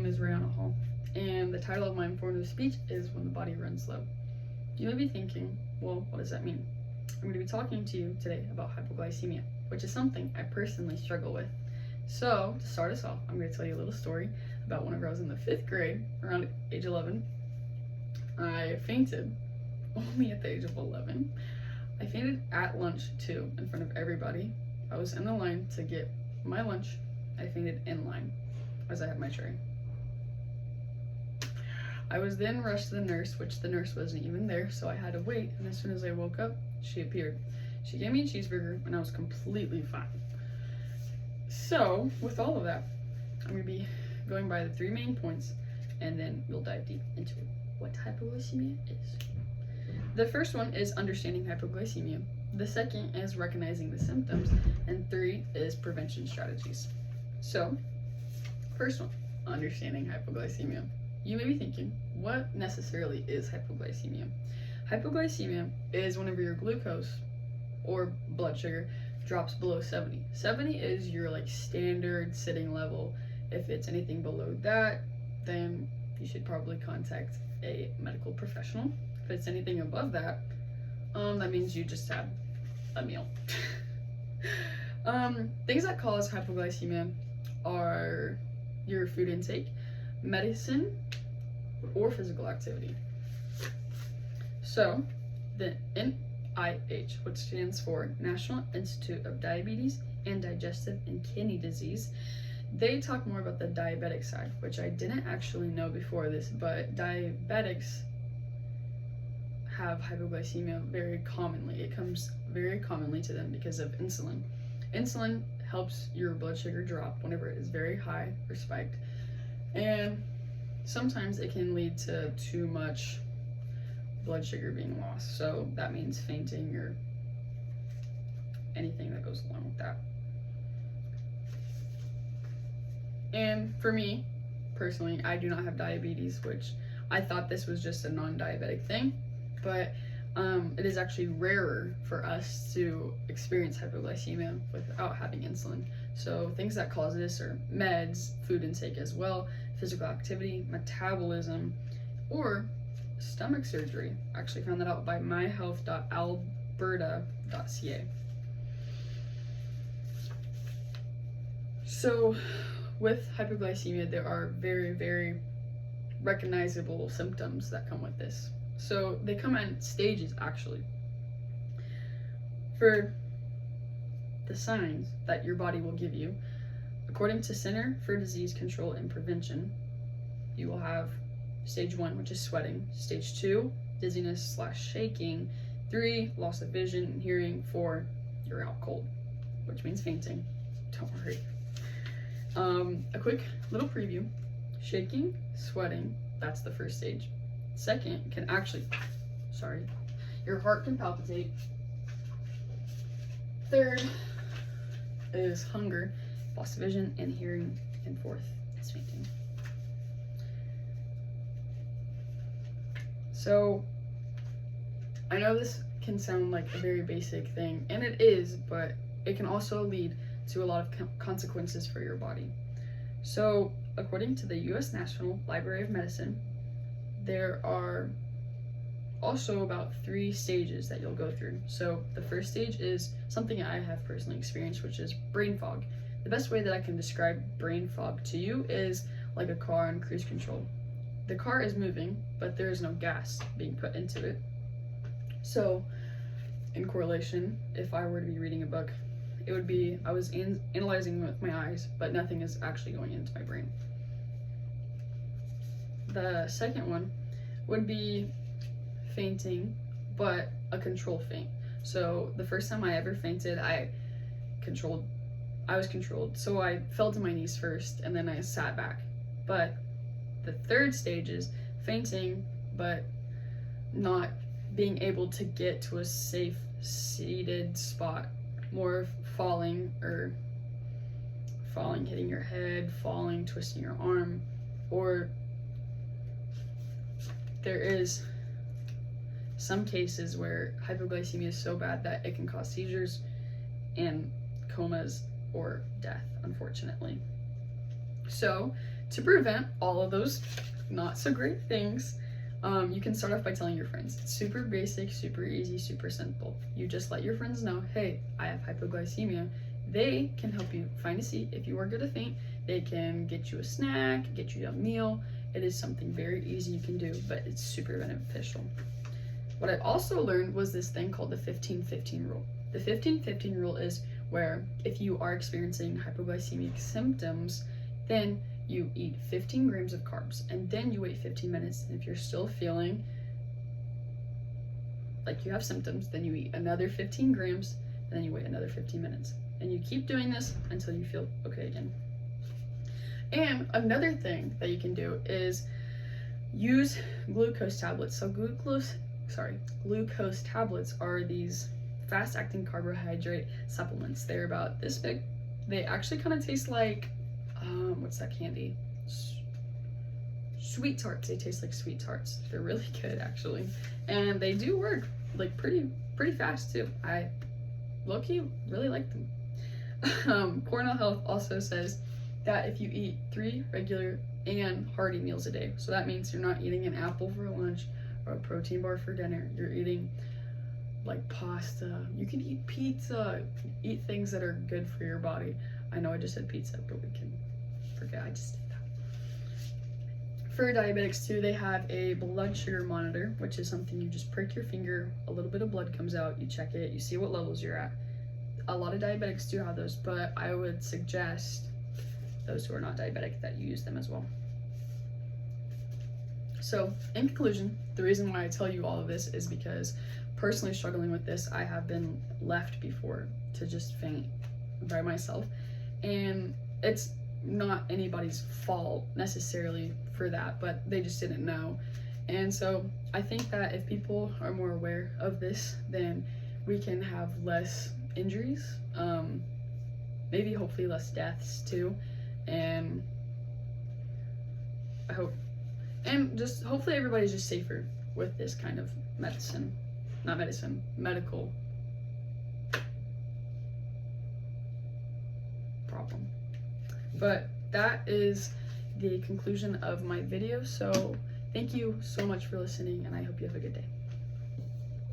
is Rihanna Hall, and the title of my informative speech is When the Body Runs Low. You may be thinking, well, what does that mean? I'm going to be talking to you today about hypoglycemia, which is something I personally struggle with. So, to start us off, I'm going to tell you a little story about whenever I was in the 5th grade, around age 11. I fainted, only at the age of 11. I fainted at lunch too, in front of everybody. I was in the line to get my lunch. I fainted in line as I had my tray. I was then rushed to the nurse, which the nurse wasn't even there, so I had to wait, and as soon as I woke up, she appeared. She gave me a cheeseburger, and I was completely fine. So, with all of that, I'm going to be going by the 3 main points, and then we'll dive deep into what hypoglycemia is. The first one is understanding hypoglycemia. The second is recognizing the symptoms, and 3 is prevention strategies. So, first one, understanding hypoglycemia. You may be thinking, what necessarily is hypoglycemia? Hypoglycemia is whenever your glucose or blood sugar drops below 70. 70 is your standard sitting level. If it's anything below that, then you should probably contact a medical professional. If it's anything above that, that means you just had a meal. Things that cause hypoglycemia are your food intake, medicine, or physical activity. So, the NIH, which stands for National Institute of Diabetes and Digestive and Kidney Disease, they talk more about the diabetic side, which I didn't actually know before this, but diabetics have hypoglycemia very commonly. It comes very commonly to them because of insulin. Insulin helps your blood sugar drop whenever it is very high or spiked, and sometimes it can lead to too much blood sugar being lost, so that means fainting or anything that goes along with that. And for me personally, I do not have diabetes, which I thought this was just a non-diabetic thing, but it is actually rarer for us to experience hypoglycemia without having insulin. So things that cause this are meds, food intake as well, physical activity, metabolism, or stomach surgery. I actually found that out by myhealth.alberta.ca. So with hypoglycemia, there are very, very recognizable symptoms that come with this. So they come in stages, actually. For the signs that your body will give you, according to Center for Disease Control and Prevention, you will have stage 1, which is sweating, stage 2, dizziness/shaking, 3, loss of vision and hearing, 4, you're out cold, which means fainting. Don't worry. A quick little preview. Shaking, sweating, that's the first stage. Second can actually, your heart can palpitate. Third is hunger, loss of vision and hearing, and 4th is fainting. So, I know this can sound like a very basic thing, and it is, but it can also lead to a lot of consequences for your body. So, according to the U.S. National Library of Medicine, there are also about 3 stages that you'll go through. So the first stage is something I have personally experienced, which is brain fog. The best way that I can describe brain fog to you is like a car on cruise control. The car is moving, but there is no gas being put into it. So in correlation, if I were to be reading a book, it would be I was analyzing with my eyes, but nothing is actually going into my brain. The second one would be fainting, but a controlled faint. So the first time I ever fainted, I was controlled. So I fell to my knees first, and then I sat back. But the third stage is fainting, but not being able to get to a safe seated spot. More falling, hitting your head, falling, twisting your arm, or there is some cases where hypoglycemia is so bad that it can cause seizures and comas or death, unfortunately. So to prevent all of those not so great things, you can start off by telling your friends. It's super basic, super easy, super simple. You just let your friends know, hey, I have hypoglycemia. They can help you find a seat if you are going to faint. They can get you a snack, get you a meal. It is something very easy you can do, but it's super beneficial. What I also learned was this thing called the 15-15 rule. The 15-15 rule is where if you are experiencing hypoglycemic symptoms, then you eat 15 grams of carbs, and then you wait 15 minutes. And if you're still feeling like you have symptoms, then you eat another 15 grams, and then you wait another 15 minutes. And you keep doing this until you feel okay again. And another thing that you can do is use glucose tablets. So glucose tablets are these fast-acting carbohydrate supplements. They're about this big. They actually kind of taste like, what's that candy? Sweet Tarts. They taste like Sweet Tarts. They're really good, actually. And they do work like pretty fast too. I low-key really like them. Cornell Health also says that if you eat 3 regular and hearty meals a day, so that means you're not eating an apple for lunch or a protein bar for dinner, you're eating like pasta, you can eat pizza, eat things that are good for your body. I know I just said pizza, but we can forget I just did that. For diabetics too, they have a blood sugar monitor, which is something you just prick your finger, a little bit of blood comes out, you check it, you see what levels you're at. A lot of diabetics do have those, but I would suggest those who are not diabetic that you use them as well. So in conclusion, the reason why I tell you all of this is because personally struggling with this, I have been left before to just faint by myself, and it's not anybody's fault necessarily for that, but they just didn't know. And so I think that if people are more aware of this, then we can have less injuries, maybe hopefully less deaths too, and I hope, and just hopefully everybody's just safer with this kind of medical problem. But that is the conclusion of my video, so thank you so much for listening, and I hope you have a good day.